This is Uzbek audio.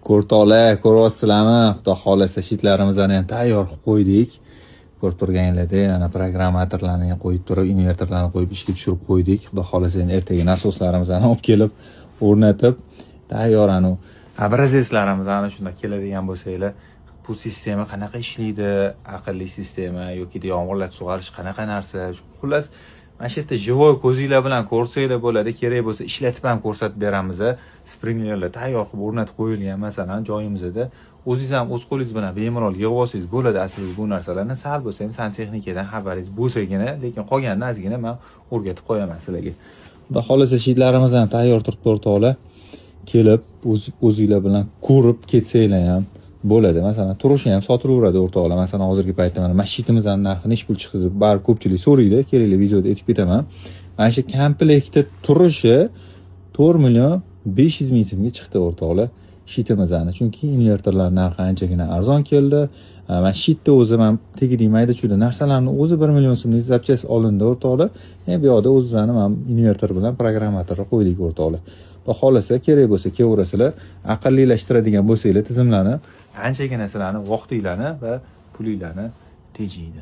Ko'rtoqlar, ko'ryapsizlarmi? Xudo xolasa shitlarimizni ham tayyor qilib qo'ydik. Ko'rib turganinglarda, ana programmatorlarni ham qo'yib turib, invertorlarni qo'yib ishga tushirib qo'ydik. Xudo xolasa endi ertaga nasoslarimizni olib kelib o'rnatib, tayyor anu obrazetslarimizni shunda keladigan bo'lsanglar, bu sistema qanaqa ishlaydi, aqlli sistema yoki yomg'irlar sug'arish qanaqa narsa, xullas mana shu yerda живой ko'zinglar bilan ko'rsanglar bo'ladi, kerak bo'lsa ishlatib ham ko'rsatib beramiz. Springlerlar tayyor qilib o'rnatib qo'yilgan, masalan, joyimizda o'zingiz ham o'z qo'lingiz bilan bemalol yig'ib olsangiz bo'ladi. Aslida bu narsalarni sal bo'lsa ham santexnikadan xabaringiz bo'lsagina, lekin qolganini ozgina men o'rgatib qo'yaman sizlarga. Xudo xolasa shitlarimiz ham tayyor turibdi o'rtoqlar. Kelib o'zinglar bilan ko'rib ketsanglar ham bo'ladi. Masalan, turishi ham sotilaveradi o'rtoqlar. Masalan, hozirgi paytda mana mashitimizning narxi nech pul chiqdi deb bar ko'pchilik so'raydi. Kerakli videoda aytib ketaman. Mana shu komplektda turishi 4 million 500 ming so'mga chiqdi o'rtoqlar. Shitimizani. Chunki invertorlar narxi anchagina arzon keldi. Mana shitda o'zi ham tegidek mayda-chuyda narsalarni o'zi 1 million so'mlik zapchast olindi o'rtoqlar. Bu yoqda o'zlarini ham invertor bilan programmatorni qo'ydik o'rtoqlar. Xudo xolasa kerak bo'lsa kelaverasizlar, aqllilashtiradigan bo'lsanglar tizimlarni, anchagina sizlarni vaqtinglarni va pulinglarni tejaydi.